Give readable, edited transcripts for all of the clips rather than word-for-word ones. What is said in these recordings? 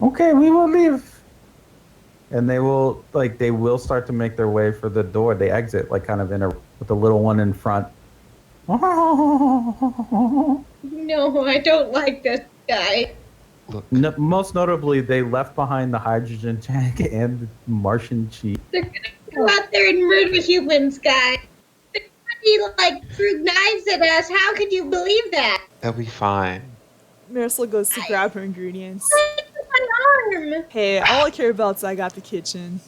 Okay, we will leave. And they will start to make their way for the door. They exit like kind of in a with the little one in front. No, I don't like this guy. Look, No, most notably, they left behind the hydrogen tank and the Martian cheese. They're gonna go out there and murder humans, guy. They're gonna be threw knives at us. How could you believe that? they'll be fine. Marisol goes to grab her ingredients. My arm. Hey, all I care about is I got the kitchen.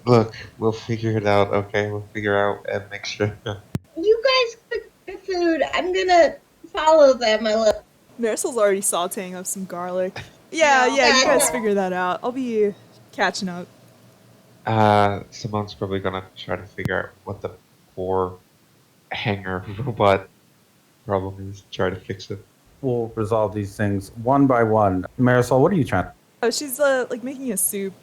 Look, we'll figure it out, okay? We'll figure out and make sure. You guys cook the food. I'm gonna follow them a little. Marisol's already sauteing up some garlic. Yeah, you guys figure that out. I'll be catching up. Simone's probably gonna try to figure out what the poor hanger robot problem is, try to fix it. We'll resolve these things one by one. Marisol, what are you trying? Oh, she's making a soup.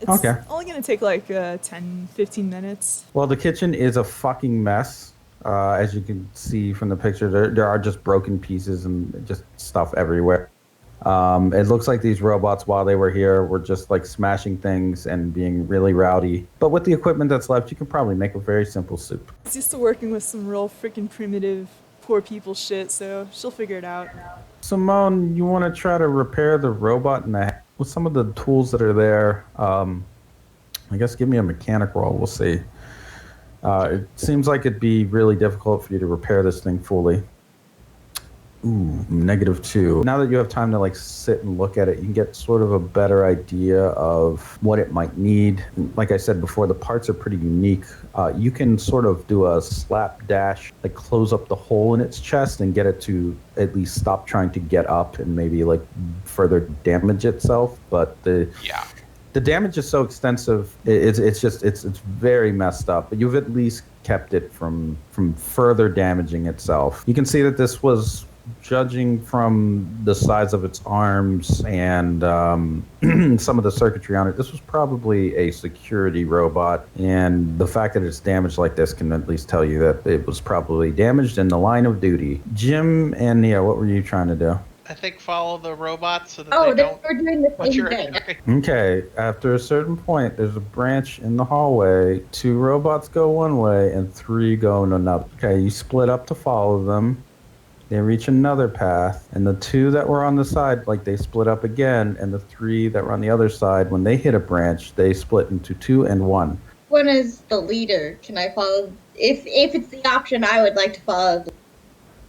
It's Okay. only gonna take 10, 15 minutes. Well, the kitchen is a fucking mess. As you can see from the picture, there are just broken pieces and just stuff everywhere. It looks like these robots, while they were here, were just smashing things and being really rowdy. But with the equipment that's left, you can probably make a very simple soup. She's used to working with some real freaking primitive, poor people shit, so she'll figure it out. Simone, you want to try to repair the robot with some of the tools that are there? I guess give me a mechanic roll. We'll see. It seems like it'd be really difficult for you to repair this thing fully. Ooh, -2. Now that you have time to sit and look at it, you can get sort of a better idea of what it might need. Like I said before, the parts are pretty unique. You can sort of do a slapdash, close up the hole in its chest and get it to at least stop trying to get up and maybe further damage itself. But the damage is so extensive, it's very messed up. But you've at least kept it from further damaging itself. You can see that this was, judging from the size of its arms and some of the circuitry on it, this was probably a security robot. And the fact that it's damaged like this can at least tell you that it was probably damaged in the line of duty. Jim and Nia, what were you trying to do? I think follow the robots so that they don't. We're doing the same thing. Okay, after a certain point, there's a branch in the hallway. 2 robots go one way and 3 go in another. Okay, you split up to follow them. They reach another path, and the 2 that were on the side, they split up again, and the 3 that were on the other side, when they hit a branch, they split into 2 and 1. One is the leader. Can I follow? If it's the option, I would like to follow.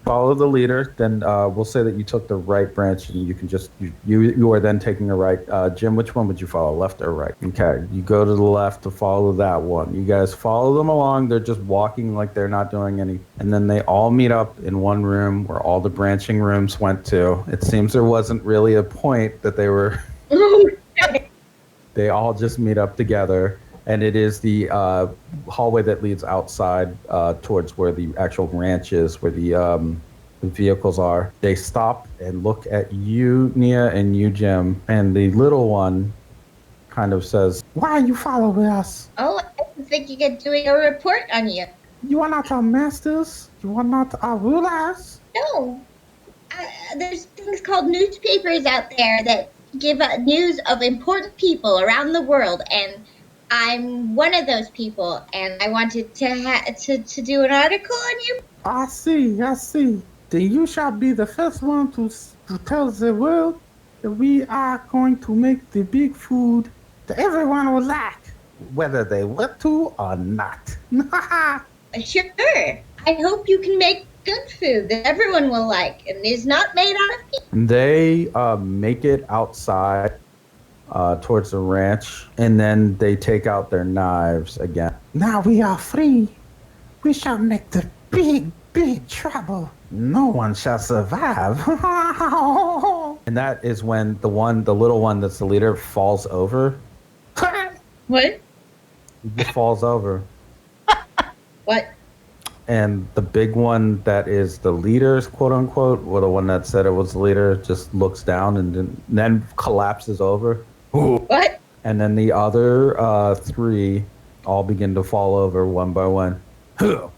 Follow the leader, then we'll say that you took the right branch, and you can just you are then taking a right. Jim, which one would you follow, left or right? Okay, you go to the left to follow that one. You guys follow them along. They're just walking like they're not doing any, and then they all meet up in one room where all the branching rooms went to. It seems there wasn't really a point that they were. They all just meet up together. And it is the hallway that leads outside towards where the actual ranch is, where the vehicles are. They stop and look at you, Nia, and you, Jim. And the little one kind of says, "Why are you following us? Oh, I think you're doing a report on you." You are not our masters. You are not our rulers. No. There's things called newspapers out there that give news of important people around the world, and I'm one of those people, and I wanted to do an article on you. I see. Then you shall be the first one to tell the world that we are going to make the big food that everyone will like, whether they want to or not. Sure. I hope you can make good food that everyone will like and is not made out of meat. They make it outside towards the ranch, and then they take out their knives again. Now we are free. We shall make the big trouble. No one shall survive. And that is when the little one that's the leader falls over. What? He just falls over. What? And the big one that is the leader's quote unquote, or the one that said it was the leader, just looks down and then collapses over. What? And then the other 3 all begin to fall over one by one. Oh,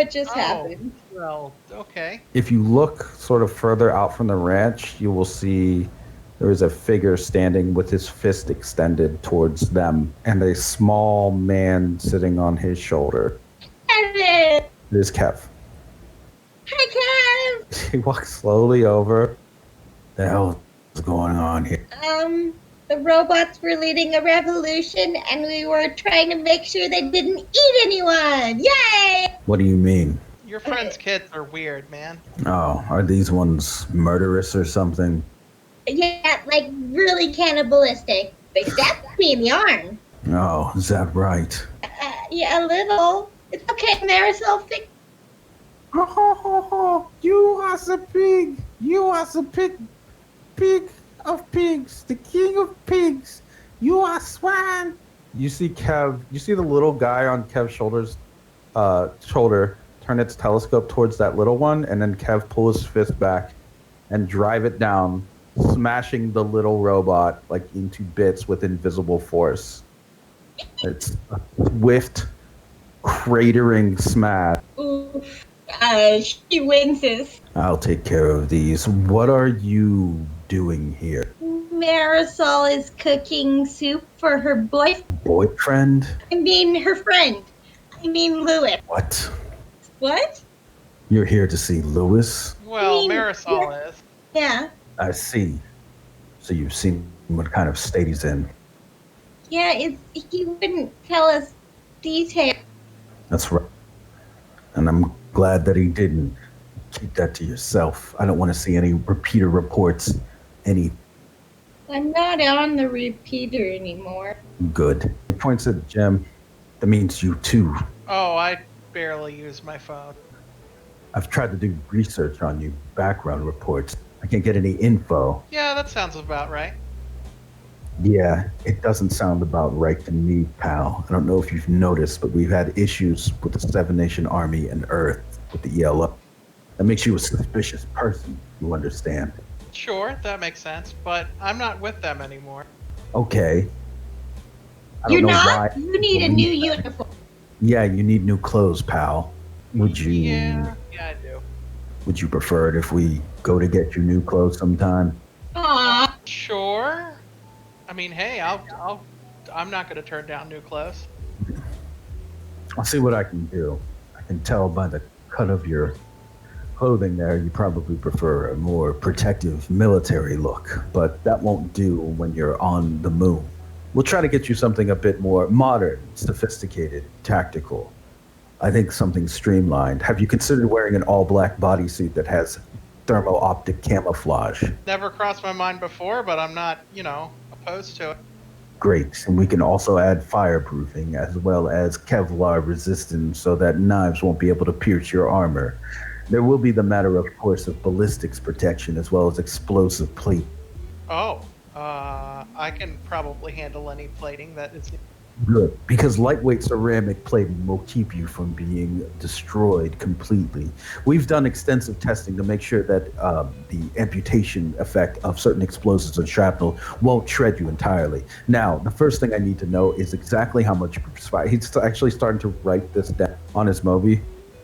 what just Oh. happened. Well, okay. If you look sort of further out from the ranch, you will see there is a figure standing with his fist extended towards them and a small man sitting on his shoulder. Kevin! It is Kev. Hi, He walks slowly over. The hell is going on here? Kev! The robots were leading a revolution, and we were trying to make sure they didn't eat anyone! Yay! What do you mean? Your friend's kids are weird, man. Oh, are these ones murderous or something? Yeah, like really cannibalistic. They stabbed me in the arm. Oh, is that right? Yeah, a little. It's okay, Marisol. Ho ho ho ho! You are the pig! You are the pig of pigs, the king of pigs! You are swine! You see Kev, you see the little guy on Kev's shoulder turn its telescope towards that little one, and then Kev pull his fist back and drive it down, smashing the little robot like into bits with invisible force. It's a swift, cratering smash. Oof. She winces. I'll take care of these. What are you doing here? Marisol is cooking soup for her Boyfriend? I mean, her friend. I mean, Louis. What? What? You're here to see Lewis? Well, I mean, Marisol is. Yeah. I see. So you've seen what kind of state he's in. Yeah, he wouldn't tell us details. That's right. And I'm glad that he didn't. Keep that to yourself. I don't want to see any repeater reports. Any I'm not on the repeater anymore. good. He points at Jim. That means you too. Oh, I barely use my phone. I've tried to do research on you, background reports. I can't get any info. Yeah, that sounds about right. Yeah, it doesn't sound about right to me, pal. I don't know if you've noticed, but we've had issues with the Seven Nation Army and Earth with the ELO. That makes you a suspicious person, you understand? Sure, that makes sense, but I'm not with them anymore. Okay. I don't You're know not? why. You need a new uniform. Yeah, you need new clothes, pal. Would you? Yeah, I do. Would you prefer it if we go to get you new clothes sometime? Aw. Sure. I mean, hey, I'm not going to turn down new clothes. I'll see what I can do. I can tell by the cut of your clothing there, you probably prefer a more protective military look, but that won't do when you're on the moon. We'll try to get you something a bit more modern, sophisticated, tactical. I think something streamlined. Have you considered wearing an all-black bodysuit that has thermo-optic camouflage? Never crossed my mind before, but I'm not, opposed to it. Great. And we can also add fireproofing as well as Kevlar resistance so that knives won't be able to pierce your armor. There will be the matter, of course, of ballistics protection as well as explosive plate. Oh, I can probably handle any plating that is. Good. Because lightweight ceramic plating will keep you from being destroyed completely. We've done extensive testing to make sure that the amputation effect of certain explosives and shrapnel won't shred you entirely. Now, the first thing I need to know is exactly how much you perspire. He's actually starting to write this down on his Moby.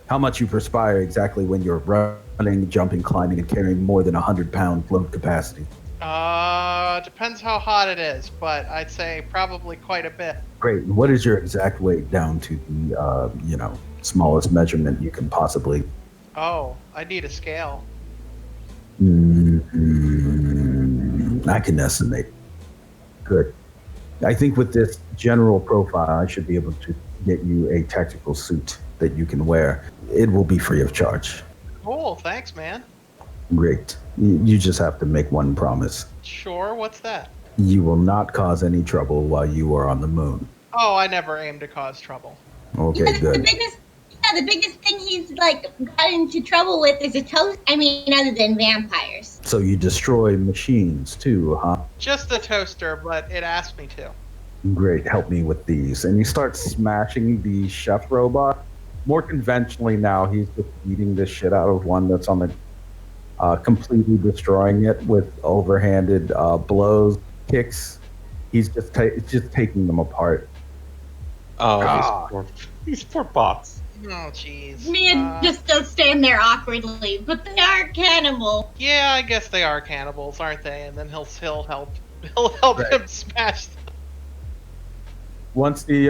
How much you perspire exactly when you're running, jumping, climbing, and carrying more than 100-pound load capacity. Depends how hot it is, but I'd say probably quite a bit. Great. What is your exact weight down to the, smallest measurement you can possibly? Oh, I need a scale. I can estimate. Good. I think with this general profile, I should be able to get you a tactical suit that you can wear. It will be free of charge. Cool, thanks, man. Great. You just have to make one promise. Sure, what's that? You will not cause any trouble while you are on the moon. Oh, I never aim to cause trouble. Okay, The good. biggest thing he's got into trouble with is a toast. I mean, other than vampires. So you destroy machines too, huh? Just the toaster, but it asked me to. Great, help me with these. And you start smashing the chef robot. More conventionally now, he's just beating the shit out of one that's on the completely destroying it with overhanded blows, kicks. He's just taking them apart. Oh, these poor bots. Oh, jeez. Mia just does stand there awkwardly, but they are cannibal. Yeah, I guess they are cannibals, aren't they? And then he'll help Right. him smash them. Once the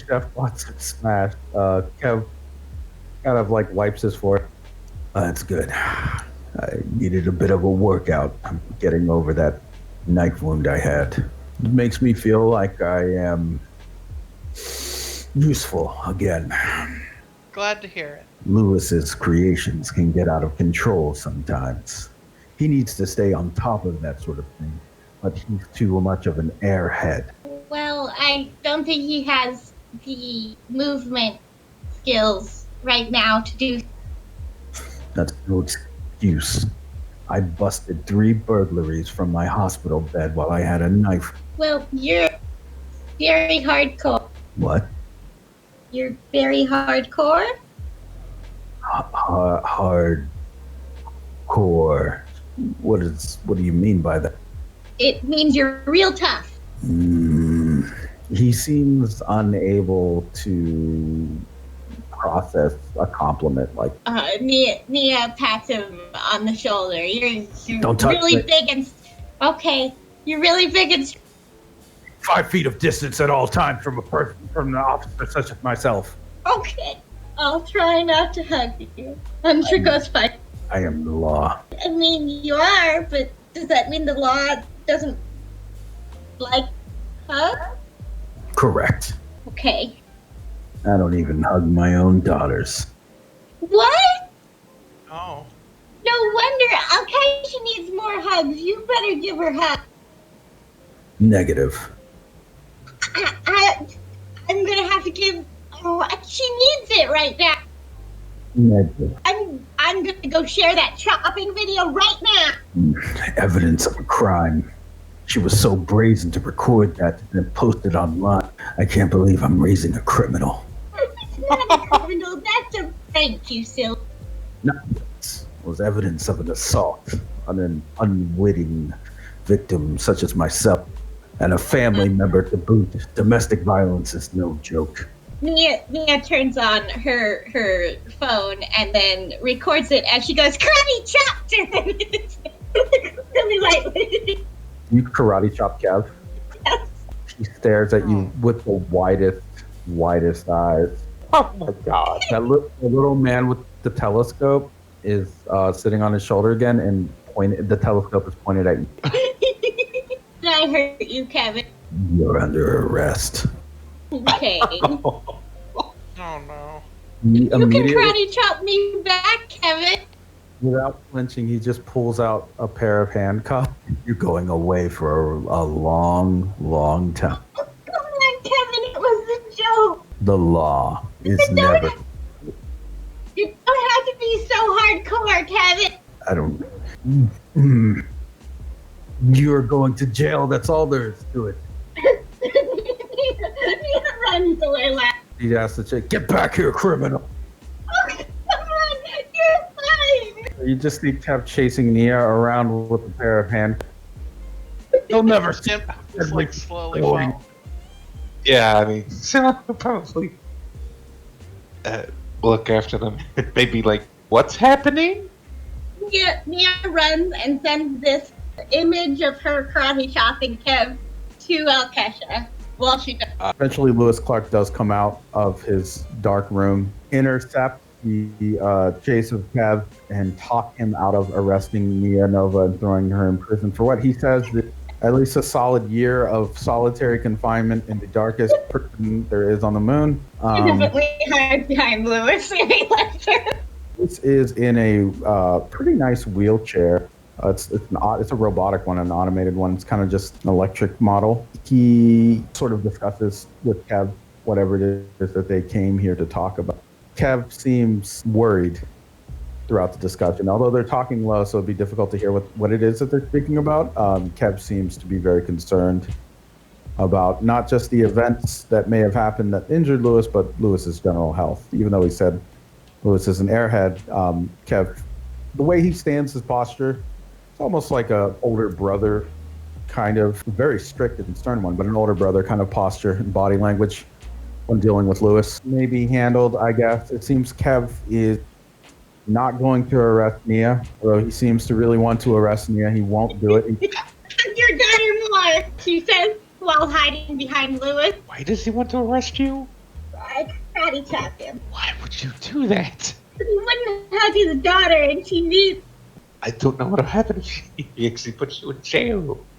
chef wants it smashed, Kev kind of like wipes his forehead. That's good. I needed a bit of a workout. I'm getting over that knife wound I had. It makes me feel like I am useful again. Glad to hear it. Lewis's creations can get out of control sometimes. He needs to stay on top of that sort of thing, but he's too much of an airhead. Well, I don't think he has the movement skills right now to do. That's no excuse. I busted 3 burglaries from my hospital bed while I had a knife. Well, you're very hardcore. What? You're very hardcore? Hardcore. What do you mean by that? It means you're real tough. He seems unable to process a compliment like. Nia pats him on the shoulder. You're Don't touch really me. big and okay. You're really big and 5 feet of distance at all times from a person from the officer such as myself. okay. I'll try not to hug you. I'm sure goes fine. I am the law. I mean, you are, but does that mean the law doesn't like hug? Correct. Okay. I don't even hug my own daughters. What? Oh. No wonder. Okay, she needs more hugs. You better give her hugs. Negative. I'm gonna have to give. Oh, she needs it right now. Negative. I'm gonna go share that chopping video right now. Evidence of a crime. She was so brazen to record that and then post it online. I can't believe I'm raising a criminal. It's not a criminal. That's a prank, you silly. No, it was evidence of an assault on an unwitting victim such as myself and a family member to boot. Domestic violence is no joke. Mia turns on her phone and then records it as she goes karate chop to him. Really lightly. You karate chop Kev. Yes. He stares at you with the widest eyes. Oh my god. The little man with the telescope is sitting on his shoulder again, and the telescope is pointed at you. Did I hurt you, Kevin? You're under arrest. Okay. Oh no. He You can immediately, karate chop me back, Kevin. without flinching, he just pulls out a pair of handcuffs. You're going away for a long, long time. Oh, come on, Kevin. It was a joke. The law is But don't- never. You don't have to be so hardcore, Kevin. I don't. You're going to jail. That's all there is to it. Mia runs away laughing. He asks the chick, "Get back here, criminal!" Oh, come on. You're fine. You just see Kev chasing Nia around with a pair of handcuffs. You'll never see. Jim just like slowly Going. fall. Yeah, I mean, so probably look after them. Maybe like, what's happening? Mia runs and sends this image of her karate chopping Kev to Kesha while she does. Eventually, Lewis Clark does come out of his dark room, intercept the chase of Kev, and talk him out of arresting Mia Nova and throwing her in prison for what he says is at least a solid year of solitary confinement in the darkest prison there is on the moon. Definitely hard time, Lewis. This is in a pretty nice wheelchair. It's a robotic one, an automated one. It's kind of just an electric model. He sort of discusses with Kev whatever it is that they came here to talk about. Kev seems worried throughout the discussion. Although they're talking low, so it'd be difficult to hear what it is that they're speaking about. Kev seems to be very concerned about not just the events that may have happened that injured Lewis, but Lewis's general health. Even though he said Lewis is an airhead, Kev, the way he stands, his posture, it's almost like a older brother, kind of very strict and stern one, but an older brother kind of posture and body language. when dealing with Lewis. Maybe handled, I guess. It seems Kev is not going to arrest Nia, although he seems to really want to arrest Nia. He won't do it. Your daughter more, she says, while hiding behind Lewis. Why does he want to arrest you? I karate chopped him. Why would you do that? He wouldn't hug his daughter, and she needs. I don't know what'll happen if he actually puts you in jail.